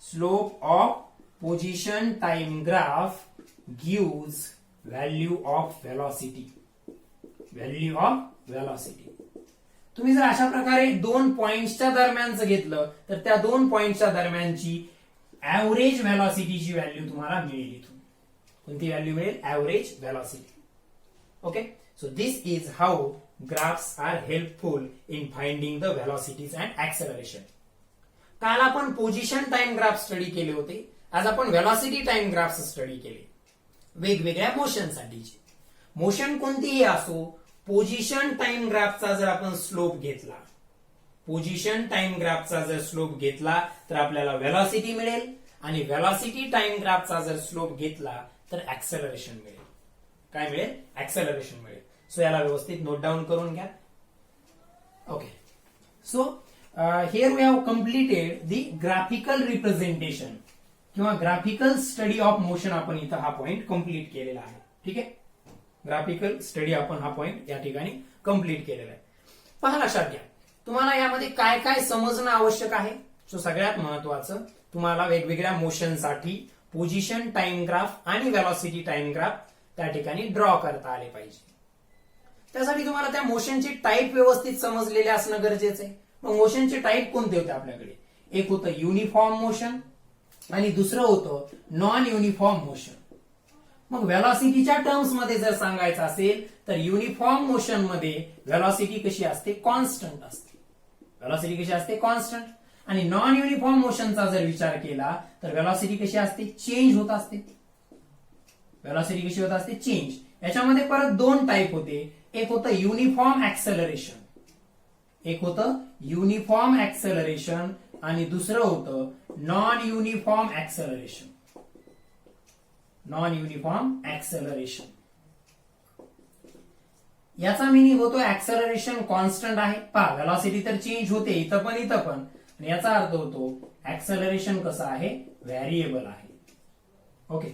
Slope of position time graph gives value of velocity. Value of velocity. तुम्ही जर अशा प्रकारे 2 पॉइंट्सच्या दरम्यानच घेतलं तर त्या 2 पॉइंट्सच्या दरम्यानची ऍव्हरेज व्हेलॉसिटीची व्हॅल्यू तुम्हाला मिळेल. इथून कोणती व्हॅल्यू मिळेल, average velocity. Okay. So this is how graphs are helpful in finding the velocities and acceleration. काल आपण पोझिशन टाइम ग्राफ स्टडी केले होते, आज आपण व्हेलॉसिटी टाइम ग्राफ स्टडी केले वेगवेगळ्या मोशनसाठीचे. मोशन कोणतीही असो, पोझिशन टाइम ग्राफचा जर आपण स्लोप घेतला, पोझिशन टाइम ग्राफचा जर स्लोप घेतला तर आपल्याला व्हेलॉसिटी मिळेल, आणि व्हेलॉसिटी टाइम ग्राफचा जर स्लोप घेतला तर ऍक्सेलरेशन मिळेल. काय मिळेल, ऍक्सेलरेशन मिळेल. सो याला व्यवस्थित नोट डाऊन करून घ्या. Okay. So here we have completed the graphical representation किंवा ग्राफिकल स्टडी ऑफ मोशन. आपण इथं हा पॉइंट कम्प्लीट केलेला आहे. ठीक आहे. ग्राफिकल स्टडी आपण हा पॉइंट या ठिकाणी कम्प्लीट केलेला आहे. पहा, लक्षात घ्या, तुम्हाला यामध्ये काय काय समजणं आवश्यक आहे. सो सगळ्यात महत्वाचं, तुम्हाला वेगवेगळ्या मोशनसाठी पोझिशन टाइम ग्राफ आणि व्हेलॉसिटी टाइम ग्राफ त्या ठिकाणी ड्रॉ करता आले पाहिजे. त्यासाठी तुम्हाला त्या मोशनचे टाईप व्यवस्थित समजलेले असणं गरजेचं आहे. मग मोशनचे टाईप कोणते होते आपल्याकडे, एक होतं युनिफॉर्म मोशन आणि दुसरं होतं नॉन युनिफॉर्म मोशन. मग व्हेलॉसिटीच्या टर्म्स मध्ये जर सांगायचं असेल तर युनिफॉर्म मोशन मध्ये व्हेलॉसिटी कशी असते, कॉन्स्टंट असते. व्हेलॉसिटी कशी असते, कॉन्स्टंट. आणि नॉन युनिफॉर्म मोशनचा जर विचार केला तर व्हेलॉसिटी कशी असते, चेंज होत असते. व्हेलॉसिटी कशी होत असते, चेंज. याच्यामध्ये परत दोन टाईप होते. एक होतं युनिफॉर्म ऍक्सेलरेशन, एक होतं युनिफॉर्म ऍक्सेलरेशन आणि दुसरं होतं non uniform acceleration. Non uniform acceleration याचा मिनिंग होतो ऍक्सेलरेशन कॉन्स्टंट आहे. पहा, व्हेलॉसिटी तर चेंज होते इथं पण. आणि याचा अर्थ होतो ऍक्सेलरेशन कसं आहे, व्हॅरिएबल आहे. ओके.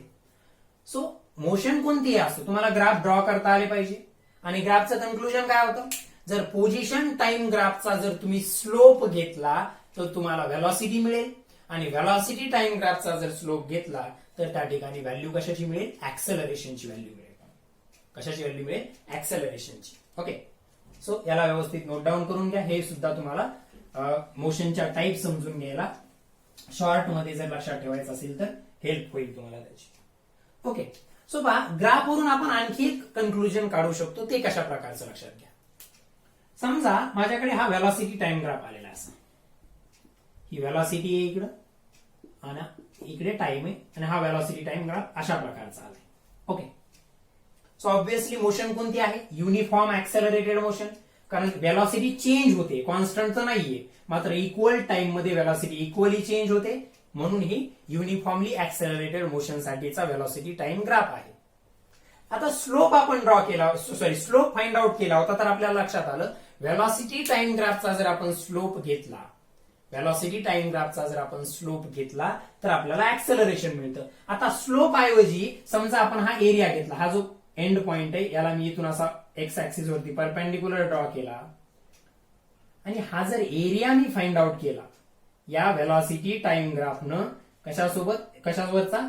सो मोशन कोणतीही असतो, तुम्हाला ग्राफ ड्रॉ करता आले पाहिजे. आणि ग्राफचं कन्क्लुजन काय होतं, जर पोझिशन टाइम ग्राफचा जर तुम्ही स्लोप घेतला तर तुम्हाला व्हेलॉसिटी मिळेल. आणि व्हेलॉसिटी टाइम ग्राफचा जर स्लोप घेतला तर त्या ठिकाणी व्हॅल्यू कशाची मिळेल, ऍक्सेलरेशनची व्हॅल्यू मिळेल. कशाची व्हॅल्यू मिळेल, ऍक्सेलरेशनची. ओके. सो याला व्यवस्थित नोट डाऊन करून घ्या. हे सुद्धा तुम्हाला मोशनच्या टाईप समजून घ्यायला शॉर्ट मध्ये जर लक्षात ठेवायचं असेल तर हेल्प होईल तुम्हाला त्याची. ओके. सो पहा, ग्राफ वरून आपण आणखी एक कन्क्लुजन काढू शकतो. ते कशा प्रकारचं लक्षात घ्या. समजा माझ्याकडे हा व्हेलॉसिटी टाइम ग्राफ आलेला असा. ही व्हेलॉसिटी आहे इकडं आणि इकडे टाइम आहे आणि हा व्हेलॉसिटी टाइम ग्राफ अशा प्रकारचा आलाय. ओके. सो ऑब्व्हियसली मोशन कोणती आहे, युनिफॉर्म ऍक्सेलरेटेड मोशन. कारण व्हेलॉसिटी चेंज होते, कॉन्स्टंट तर नाहीये, मात्र इक्वल टाइम मध्ये व्हेलॉसिटी इक्वली चेंज होते. म्हणून ही युनिफॉर्मली ऍक्सेलरेटेड मोशन साठीचा व्हेलॉसिटी टाइम ग्राफ आहे. आता स्लोप आपण ड्रॉ केला, स्लोप फाइंड आउट केला होता, तर आपल्याला लक्षात आलं व्हेलॉसिटी टाइम ग्राफचा जर आपण स्लोप घेतला, व्हेलॉसिटी टाइम ग्राफचा जर आपण स्लोप घेतला तर आपल्याला ऍक्सेलरेशन मिळतं. आता स्लोप ऐवजी समजा आपण हा एरिया घेतला, हा जो एंड पॉइंट आहे याला मी इथून असा एक्स ऍक्सिस वरती परपेंडिक्युलर ड्रॉ केला आणि हा जर एरिया मी फाइंड आउट केला या व्हेलॉसिटी टाइम ग्राफनं कशासोबतचा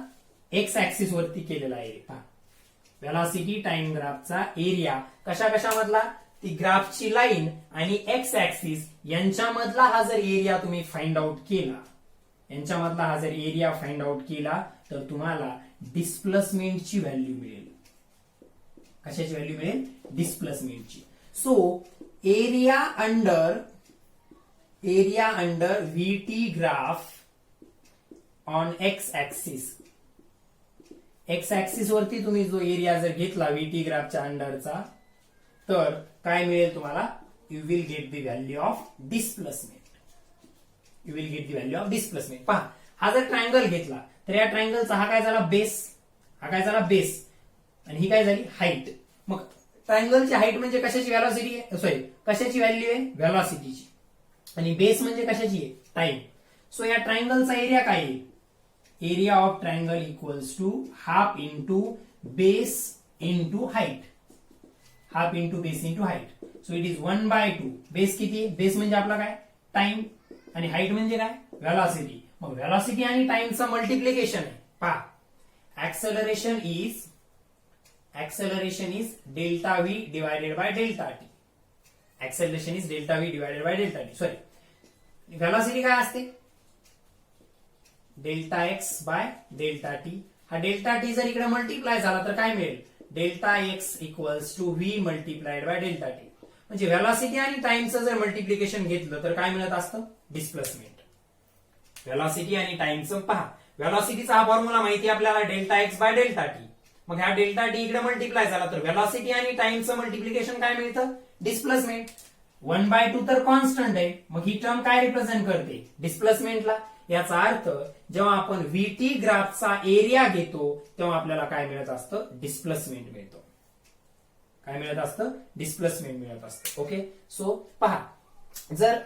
एक्स ऍक्सिस वरती केलेला एरिया. व्हेलॉसिटी टाइम ग्राफचा एरिया कशामधला, ती ग्राफची लाईन आणि एक्स ऍक्सिस यांच्यामधला हा जर एरिया तुम्ही फाइंड आउट केला, यांच्यामधला हा जर एरिया फाइंड आउट केला तर तुम्हाला डिस्प्लेसमेंटची व्हॅल्यू मिळेल. कशाची व्हॅल्यू मिळेल, डिस्प्लेसमेंटची. So area under vt graph on x axis, x axis वरती तुम्ही जो एरिया जर घेतला व्हीटी ग्राफच्या अंडरचा तर काय मिळेल तुम्हाला, you will get the value of displacement. You will get the value of displacement. पहा, हा जर ट्रायंगल घेतला तर या ट्रायंगलचा हा काय झाला, बेस. हा काय झाला, बेस. आणि ही काय झाली, हाईट. मग ट्रायंगलची हाईट म्हणजे कशाची व्हेलॉसिटी आहे, कशाची व्हॅल्यू आहे, व्हेलॉसिटीची. आणि बेस म्हणजे कशाची आहे, टाइम. सो या ट्रायंगलचा एरिया काय आहे, area of triangle equals to half into base into height. Half into base into height. So it is 1/2. Base किती आहे, बेस म्हणजे आपला काय, टाइम. आणि हाईट म्हणजे काय, व्हेलॉसिटी. मग व्हेलॉसिटी आणि टाइमचं मल्टिप्लिकेशन आहे. पहा, acceleration is delta V divided by delta T. Acceleration is delta V divided by delta T. Sorry, velocity काय असते, delta X by delta T. हा डेल्टा टी जर इकडे मल्टिप्लाय झाला तर काय मिळेल, delta X equals to V multiplied by delta T. म्हणजे व्हेलॉसिटी आणि टाइमचं जर मल्टिप्लिकेशन घेतलं तर काय मिळत असतं, डिस्प्लेसमेंट. व्हेलॉसिटी आणि टाइमचं पहा, व्हेलॉसिटीचा हा फॉर्म्युला माहिती आपल्याला, delta X by delta T. मग ह्या डेल्टा टी इकडे मल्टिप्लाय झाला तर व्हेलॉसिटी आणि टाइमचं मल्टिप्लिकेशन काय मिळतं, डिस्प्लेसमेंट. 1/2 तर कॉन्स्टंट आहे, मग ही टर्म काय रिप्रेझेंट करते, डिस्प्लेसमेंटला. याचा अर्थ जेव्हा आपण व्हीटी ग्राफचा एरिया घेतो तेव्हा आपल्याला काय मिळत असतं, डिस्प्लेसमेंट मिळतो. काय मिळत असतं, डिस्प्लेसमेंट मिळत असतं. ओके. सो पहा, जर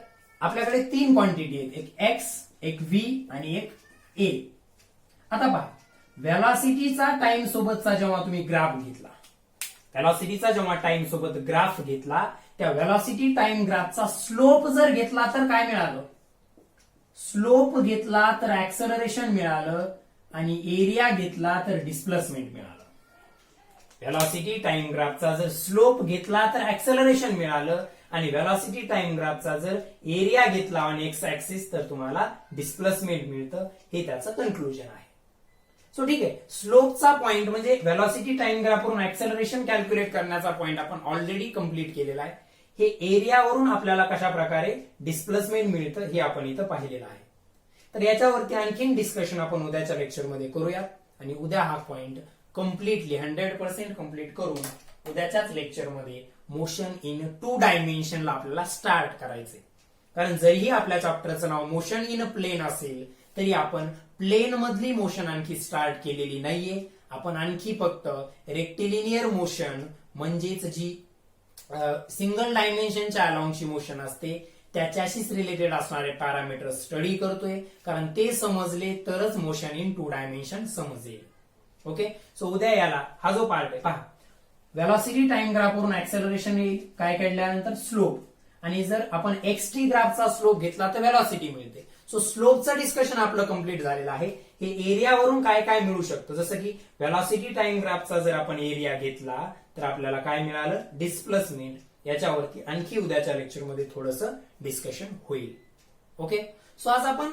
आपल्याकडे 3 क्वांटिटी आहेत, एक एक्स, एक व्ही आणि एक ए. आता पहा, व्हेलॉसिटीचा टाइम सोबतचा जेव्हा तुम्ही ग्राफ घेतला, व्हेलॉसिटीचा जेव्हा टाइम सोबत ग्राफ घेतला, त्या व्हेलॉसिटी टाइम ग्राफचा स्लोप जर घेतला तर काय मिळालं, स्लोप घेतला तर ऍक्सेलरेशन मिळालं आणि एरिया घेतला तर डिस्प्लेसमेंट मिळालं. व्हेलॉसिटी टाइम ग्राफचा जर स्लोप घेतला तर ऍक्सेलरेशन मिळालं आणि व्हेलॉसिटी टाइम ग्राफचा जर एरिया घेतला आणि एक्स ऍक्सिस तर तुम्हाला डिस्प्लेसमेंट मिळतं. हे त्याचं कन्क्लुजन आहे. सो ठीक आहे, स्लोपचा पॉइंट म्हणजे व्हेलॉसिटी टाइम ग्राफवरून ऍक्सेलरेशन कॅल्क्युलेट करण्याचा पॉइंट आपण ऑलरेडी कंप्लीट केलेला आहे. हे एरियावरून आपल्याला कशा प्रकारे डिस्प्लेसमेंट मिळतं हे आपण इथं पाहिलेलं आहे. तर याच्यावरती आणखीन डिस्कशन आपण उद्याच्या लेक्चरमध्ये करूयात आणि उद्या हा पॉइंट कम्प्लिटली 100% कम्प्लीट करून उद्याच्याच लेक्चरमध्ये मोशन इन 2 डायमेन्शनला आपल्याला स्टार्ट करायचंय. कारण जरीही आपल्या चॅप्टरचं नाव मोशन इन प्लेन असेल तरी आपण प्लेन मधली मोशन आणखी स्टार्ट केलेली नाहीये. आपण आणखी फक्त रेक्टिलिनियर मोशन म्हणजेच जी सिंगल डायमेन्शनच्या अलाउंगची मोशन असते त्याच्याशीच रिलेटेड असणारे पॅरामीटर स्टडी करतोय. कारण ते समजले तरच मोशन इन 2 डायमेन्शन समजेल. ओके, सो उद्या याला हा जो पार्ट आहे पहा, व्हेलॉसिटी टाइम ग्राफवरून ऍक्सेलरेशन येईल, काय काढल्यानंतर स्लोप, आणि जर आपण एक्सटी ग्राफचा स्लोप घेतला तर व्हेलॉसिटी मिळते. सो स्लोपचं डिस्कशन आपलं कंप्लीट झालेलं आहे. हे एरियावरून काय काय मिळू शकतं, जसं की व्हेलॉसिटी टाइम ग्राफचा जर आपण एरिया घेतला तर आपल्याला काय मिळालं, डिस्प्लेसमेंट. याच्यावरती आणखी उद्याच्या लेक्चरमध्ये थोडंसं डिस्कशन होईल. ओके, सो आज आपण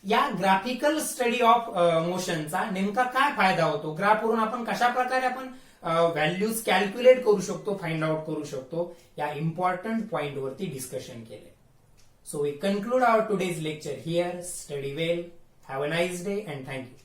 या ग्राफिकल स्टडी ऑफ मोशनचा नेमका काय फायदा होतो, ग्राफवरून आपण कशा प्रकारे आपण व्हॅल्यूज कॅल्क्युलेट करू शकतो, फाइंड आउट करू शकतो, या इम्पॉर्टंट पॉइंट वरती डिस्कशन केले. So we conclude our today's lecture here. Study well. Have a nice day and thank you.